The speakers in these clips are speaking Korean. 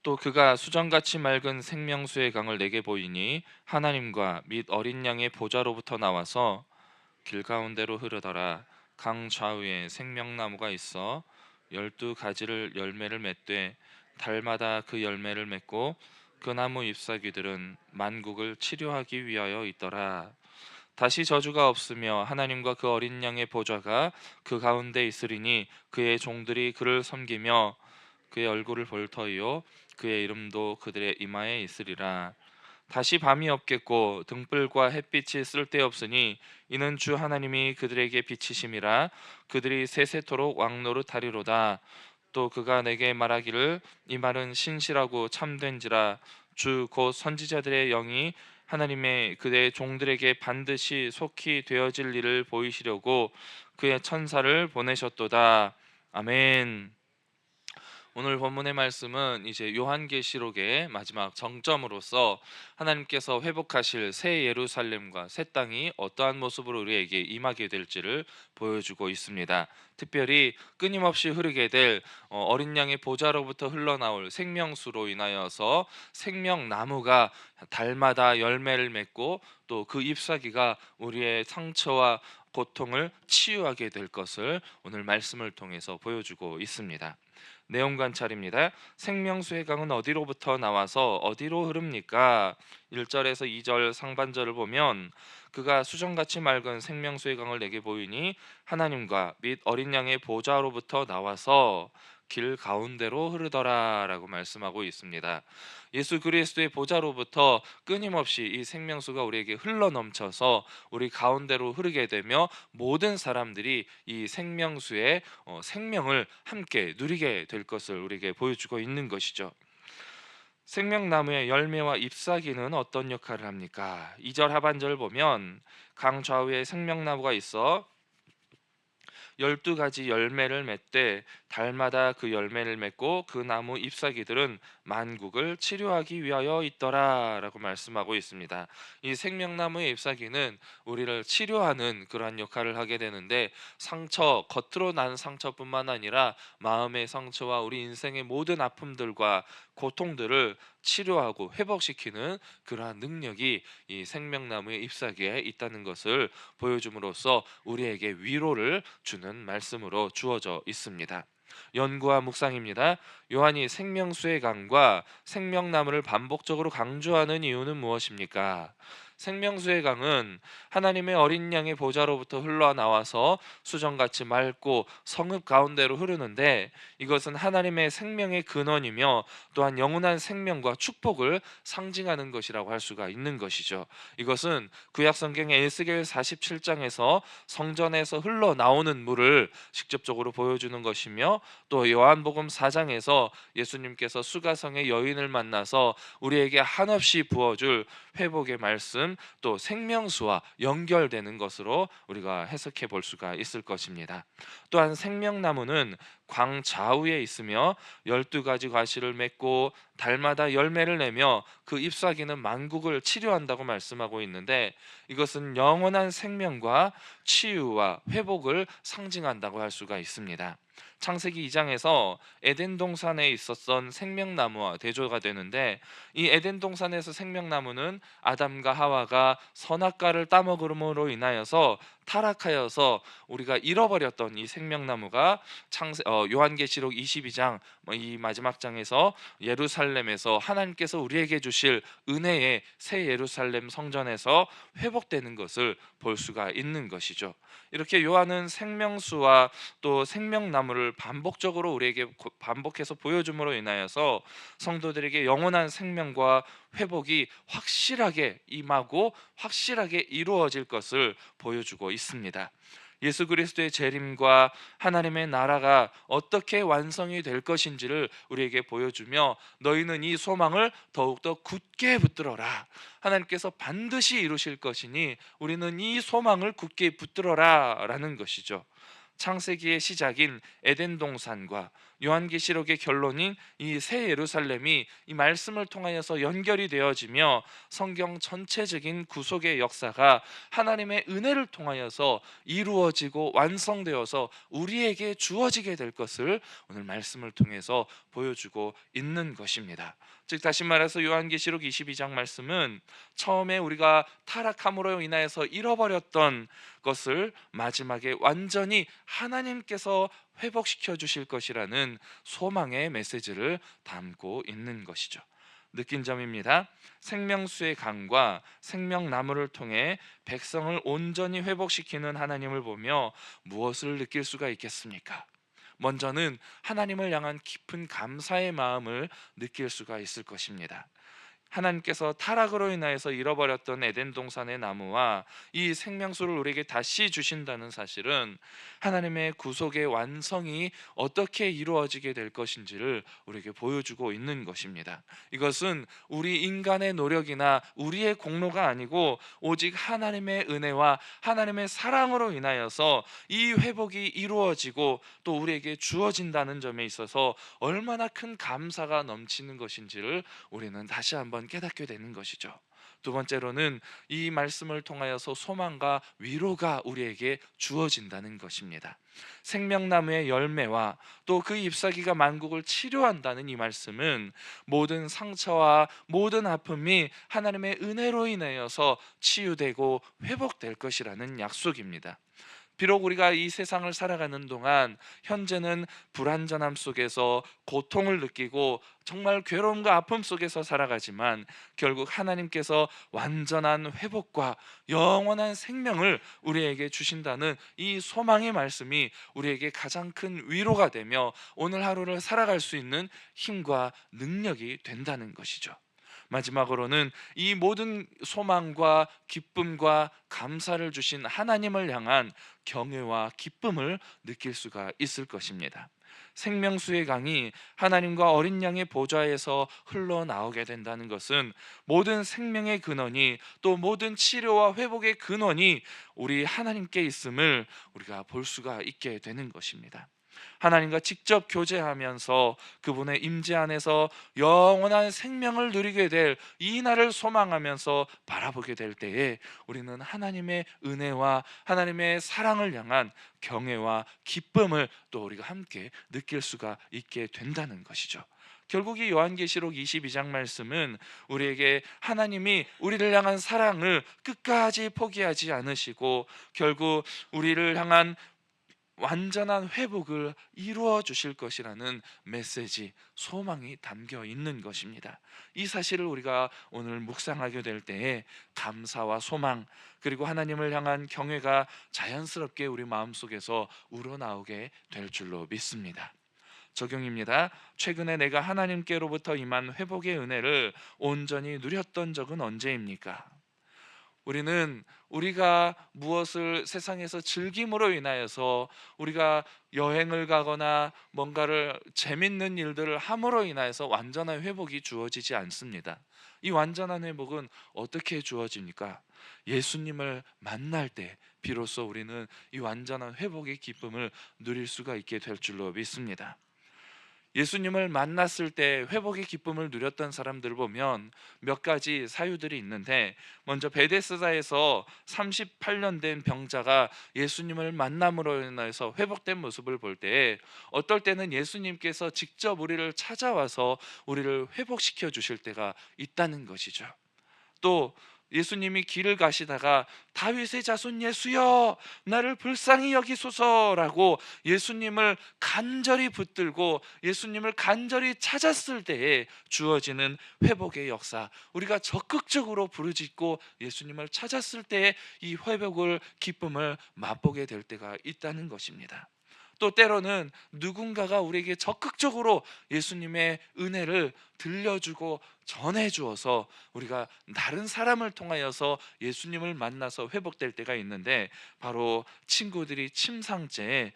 또 그가 수정같이 맑은 생명수의 강을 내게 보이니 하나님과 및 어린 양의 보좌로부터 나와서 길 가운데로 흐르더라. 강 좌우에 생명나무가 있어 12가지를 열매를 맺되 달마다 그 열매를 맺고 그 나무 잎사귀들은 만국을 치료하기 위하여 있더라. 다시 저주가 없으며 하나님과 그 어린 양의 보좌가 그 가운데 있으리니 그의 종들이 그를 섬기며 그의 얼굴을 볼 터이요 그의 이름도 그들의 이마에 있으리라. 다시 밤이 없겠고 등불과 햇빛이 쓸데없으니 이는 주 하나님이 그들에게 비치심이라. 그들이 세세토록 왕노릇하리로다. 또 그가 내게 말하기를 이 말은 신실하고 참된지라. 주 곧 선지자들의 영이 하나님의 그의 종들에게 반드시 속히 되어질 일을 보이시려고 그의 천사를 보내셨도다. 아멘. 오늘 본문의 말씀은 이제 요한계시록의 마지막 정점으로서 하나님께서 회복하실 새 예루살렘과 새 땅이 어떠한 모습으로 우리에게 임하게 될지를 보여주고 있습니다. 특별히 끊임없이 흐르게 될 어린 양의 보좌로부터 흘러나올 생명수로 인하여서 생명나무가 달마다 열매를 맺고 또 그 잎사귀가 우리의 상처와 고통을 치유하게 될 것을 오늘 말씀을 통해서 보여주고 있습니다. 내용 관찰입니다. 생명수의 강은 어디로부터 나와서 어디로 흐릅니까? 1절에서 2절 상반절을 보면 그가 수정같이 맑은 생명수의 강을 내게 보이니 하나님과 및 어린 양의 보좌로부터 나와서 길 가운데로 흐르더라라고 말씀하고 있습니다. 예수 그리스도의 보좌로부터 끊임없이 이 생명수가 우리에게 흘러넘쳐서 우리 가운데로 흐르게 되며 모든 사람들이 이 생명수의 생명을 함께 누리게 될 것을 우리에게 보여주고 있는 것이죠. 생명나무의 열매와 잎사귀는 어떤 역할을 합니까? 2절 하반절을 보면 강 좌우에 생명나무가 있어 12가지 열매를 맺되 달마다 그 열매를 맺고 그 나무 잎사귀들은 만국을 치료하기 위하여 있더라 라고 말씀하고 있습니다. 이 생명나무의 잎사귀는 우리를 치료하는 그러한 역할을 하게 되는데 상처, 겉으로 난 상처뿐만 아니라 마음의 상처와 우리 인생의 모든 아픔들과 고통들을 치료하고 회복시키는 그러한 능력이 이 생명나무의 잎사귀에 있다는 것을 보여줌으로써 우리에게 위로를 주는 말씀으로 주어져 있습니다. 연구와 묵상입니다. 요한이 생명수의 강과 생명나무를 반복적으로 강조하는 이유는 무엇입니까? 생명수의 강은 하나님의 어린 양의 보좌로부터 흘러나와서 수정같이 맑고 성읍 가운데로 흐르는데 이것은 하나님의 생명의 근원이며 또한 영원한 생명과 축복을 상징하는 것이라고 할 수가 있는 것이죠. 이것은 구약 성경의 에스겔 47장에서 성전에서 흘러나오는 물을 직접적으로 보여주는 것이며 또 요한복음 4장에서 예수님께서 수가성의 여인을 만나서 우리에게 한없이 부어줄 회복의 말씀 또 생명수와 연결되는 것으로 우리가 해석해 볼 수가 있을 것입니다. 또한 생명나무는 광 좌우에 있으며 12가지 과실을 맺고 달마다 열매를 내며 그 잎사귀는 만국을 치료한다고 말씀하고 있는데 이것은 영원한 생명과 치유와 회복을 상징한다고 할 수가 있습니다. 창세기 2장에서 에덴 동산에 있었던 생명나무와 대조가 되는데 이 에덴 동산에서 생명나무는 아담과 하와가 선악과를 따먹음으로 인하여서 타락하여서 우리가 잃어버렸던 이 생명나무가 요한계시록 22장 이 마지막 장에서 예루살렘에서 하나님께서 우리에게 주실 은혜의 새 예루살렘 성전에서 회복되는 것을 볼 수가 있는 것이죠. 이렇게 요한은 생명수와 또 생명나무를 반복적으로 우리에게 반복해서 보여줌으로 인하여서 성도들에게 영원한 생명과 회복이 확실하게 임하고 확실하게 이루어질 것을 보여주고 있습니다. 예수 그리스도의 재림과 하나님의 나라가 어떻게 완성이 될 것인지를 우리에게 보여주며 너희는 이 소망을 더욱더 굳게 붙들어라. 하나님께서 반드시 이루실 것이니 우리는 이 소망을 굳게 붙들어라 라는 것이죠. 창세기의 시작인 에덴 동산과 요한계시록의 결론인 이 새 예루살렘이 이 말씀을 통하여서 연결이 되어지며 성경 전체적인 구속의 역사가 하나님의 은혜를 통하여서 이루어지고 완성되어서 우리에게 주어지게 될 것을 오늘 말씀을 통해서 보여주고 있는 것입니다. 즉 다시 말해서 요한계시록 22장 말씀은 처음에 우리가 타락함으로 인하여서 잃어버렸던 것을 마지막에 완전히 하나님께서 회복시켜 주실 것이라는 소망의 메시지를 담고 있는 것이죠. 느낀 점입니다. 생명수의 강과 생명나무를 통해 백성을 온전히 회복시키는 하나님을 보며 무엇을 느낄 수가 있겠습니까? 먼저는 하나님을 향한 깊은 감사의 마음을 느낄 수가 있을 것입니다. 하나님께서 타락으로 인하여서 잃어버렸던 에덴 동산의 나무와 이 생명수를 우리에게 다시 주신다는 사실은 하나님의 구속의 완성이 어떻게 이루어지게 될 것인지를 우리에게 보여주고 있는 것입니다. 이것은 우리 인간의 노력이나 우리의 공로가 아니고 오직 하나님의 은혜와 하나님의 사랑으로 인하여서 이 회복이 이루어지고 또 우리에게 주어진다는 점에 있어서 얼마나 큰 감사가 넘치는 것인지를 우리는 다시 한번 깨닫게 되는 것이죠. 두 번째로는 이 말씀을 통하여서 소망과 위로가 우리에게 주어진다는 것입니다. 생명나무의 열매와 또 그 잎사귀가 만국을 치료한다는 이 말씀은 모든 상처와 모든 아픔이 하나님의 은혜로 인하여서 치유되고 회복될 것이라는 약속입니다. 비록 우리가 이 세상을 살아가는 동안 현재는 불완전함 속에서 고통을 느끼고 정말 괴로움과 아픔 속에서 살아가지만 결국 하나님께서 완전한 회복과 영원한 생명을 우리에게 주신다는 이 소망의 말씀이 우리에게 가장 큰 위로가 되며 오늘 하루를 살아갈 수 있는 힘과 능력이 된다는 것이죠. 마지막으로는 이 모든 소망과 기쁨과 감사를 주신 하나님을 향한 경외와 기쁨을 느낄 수가 있을 것입니다. 생명수의 강이 하나님과 어린 양의 보좌에서 흘러나오게 된다는 것은 모든 생명의 근원이 또 모든 치료와 회복의 근원이 우리 하나님께 있음을 우리가 볼 수가 있게 되는 것입니다. 하나님과 직접 교제하면서 그분의 임재 안에서 영원한 생명을 누리게 될 이 날을 소망하면서 바라보게 될 때에 우리는 하나님의 은혜와 하나님의 사랑을 향한 경외와 기쁨을 또 우리가 함께 느낄 수가 있게 된다는 것이죠. 결국 이 요한계시록 22장 말씀은 우리에게 하나님이 우리를 향한 사랑을 끝까지 포기하지 않으시고 결국 우리를 향한 완전한 회복을 이루어 주실 것이라는 메시지, 소망이 담겨 있는 것입니다. 이 사실을 우리가 오늘 묵상하게 될 때에 감사와 소망 그리고 하나님을 향한 경외가 자연스럽게 우리 마음속에서 우러나오게 될 줄로 믿습니다. 적용입니다. 최근에 내가 하나님께로부터 임한 회복의 은혜를 온전히 누렸던 적은 언제입니까? 우리가 무엇을 세상에서 즐김으로 인하여서 우리가 여행을 가거나 뭔가를 재밌는 일들을 함으로 인하여서 완전한 회복이 주어지지 않습니다. 이 완전한 회복은 어떻게 주어집니까? 예수님을 만날 때 비로소 우리는 이 완전한 회복의 기쁨을 누릴 수가 있게 될 줄로 믿습니다. 예수님을 만났을 때 회복의 기쁨을 누렸던 사람들을 보면 몇 가지 사유들이 있는데, 먼저 베데스다에서 38년 된 병자가 예수님을 만남으로 인해서 회복된 모습을 볼 때 어떨 때는 예수님께서 직접 우리를 찾아와서 우리를 회복시켜 주실 때가 있다는 것이죠. 또 예수님이 길을 가시다가 다윗의 자손 예수여 나를 불쌍히 여기소서라고 예수님을 간절히 붙들고 예수님을 간절히 찾았을 때에 주어지는 회복의 역사, 우리가 적극적으로 부르짖고 예수님을 찾았을 때에 이 회복을 기쁨을 맛보게 될 때가 있다는 것입니다. 또 때로는 누군가가 우리에게 적극적으로 예수님의 은혜를 들려주고 전해주어서 우리가 다른 사람을 통하여서 예수님을 만나서 회복될 때가 있는데, 바로 친구들이 침상째에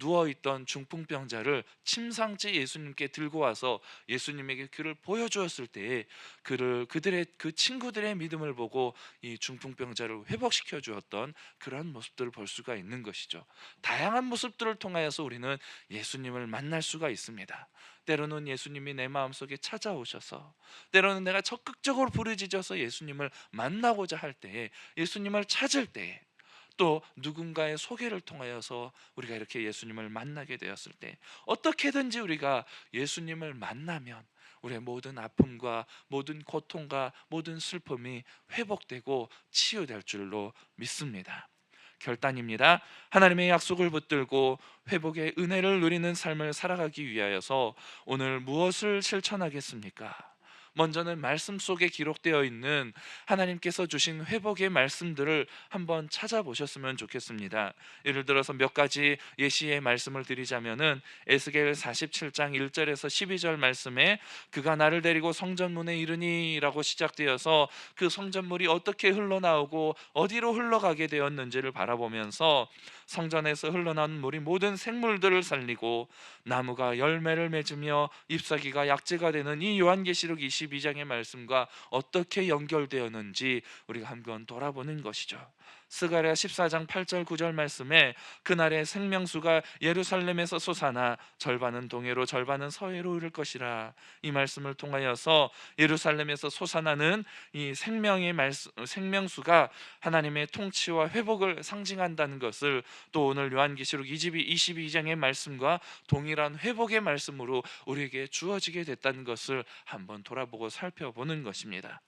누워있던 중풍병자를 침상째 예수님께 들고 와서 예수님에게 그를 보여주었을 때에 그들의 그 친구들의 믿음을 보고 이 중풍병자를 회복시켜 주었던 그러한 모습들을 볼 수가 있는 것이죠. 다양한 모습들을 통하여 통하여서 우리는 예수님을 만날 수가 있습니다. 때로는 예수님이 내 마음속에 찾아오셔서, 때로는 내가 적극적으로 부르짖어서 예수님을 만나고자 할 때에, 예수님을 찾을 때에, 또 누군가의 소개를 통하여서 우리가 이렇게 예수님을 만나게 되었을 때, 어떻게든지 우리가 예수님을 만나면 우리의 모든 아픔과 모든 고통과 모든 슬픔이 회복되고 치유될 줄로 믿습니다. 결단입니다. 하나님의 약속을 붙들고 회복의 은혜를 누리는 삶을 살아가기 위하여서 오늘 무엇을 실천하겠습니까? 먼저는 말씀 속에 기록되어 있는 하나님께서 주신 회복의 말씀들을 한번 찾아보셨으면 좋겠습니다. 예를 들어서 몇 가지 예시의 말씀을 드리자면은 에스겔 47장 1절에서 12절 말씀에 그가 나를 데리고 성전문에 이르니라고 시작되어서 그 성전물이 어떻게 흘러나오고 어디로 흘러가게 되었는지를 바라보면서 성전에서 흘러나온 물이 모든 생물들을 살리고 나무가 열매를 맺으며 잎사귀가 약재가 되는 이 요한계시록 22장의 말씀과 어떻게 연결되었는지 우리가 한번 돌아보는 것이죠. 스가랴 14장 8절 9절 말씀에 그날의 생명수가 예루살렘에서 솟아나 절반은 동해로 절반은 서해로 흐를 것이라, 이 말씀을 통하여서 예루살렘에서 솟아나는 이 생명수가 하나님의 통치와 회복을 상징한다는 것을, 또 오늘 요한계시록 22장의 말씀과 동일한 회복의 말씀으로 우리에게 주어지게 됐다는 것을 한번 돌아보고 살펴보는 것입니다.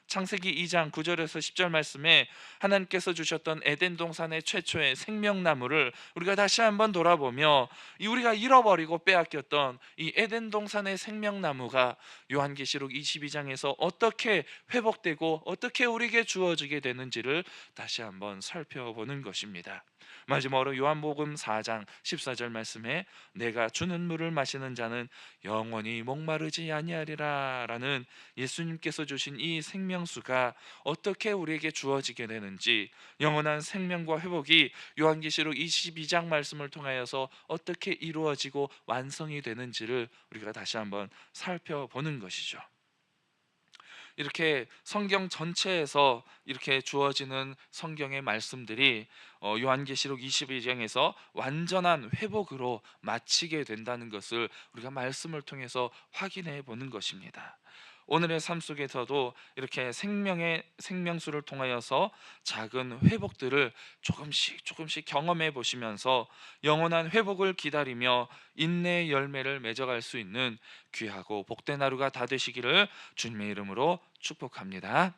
창세기 2장 9절에서 10절 말씀에 하나님께서 주셨던 에덴 동산의 최초의 생명나무를 우리가 다시 한번 돌아보며, 우리가 잃어버리고 빼앗겼던 이 에덴 동산의 생명나무가 요한계시록 22장에서 어떻게 회복되고 어떻게 우리에게 주어지게 되는지를 다시 한번 살펴보는 것입니다. 마지막으로 요한복음 4장 14절 말씀에 내가 주는 물을 마시는 자는 영원히 목마르지 아니하리라 라는 예수님께서 주신 이 생명수가 어떻게 우리에게 주어지게 되는지, 영원한 생명과 회복이 요한계시록 22장 말씀을 통하여서 어떻게 이루어지고 완성이 되는지를 우리가 다시 한번 살펴보는 것이죠. 이렇게 성경 전체에서 이렇게 주어지는 성경의 말씀들이 요한계시록 22장에서 완전한 회복으로 마치게 된다는 것을 우리가 말씀을 통해서 확인해 보는 것입니다. 오늘의 삶 속에서도 이렇게 생명수를 통하여서 작은 회복들을 조금씩 경험해 보시면서 영원한 회복을 기다리며 인내의 열매를 맺어갈 수 있는 귀하고 복된 하루가 다 되시기를 주님의 이름으로 축복합니다.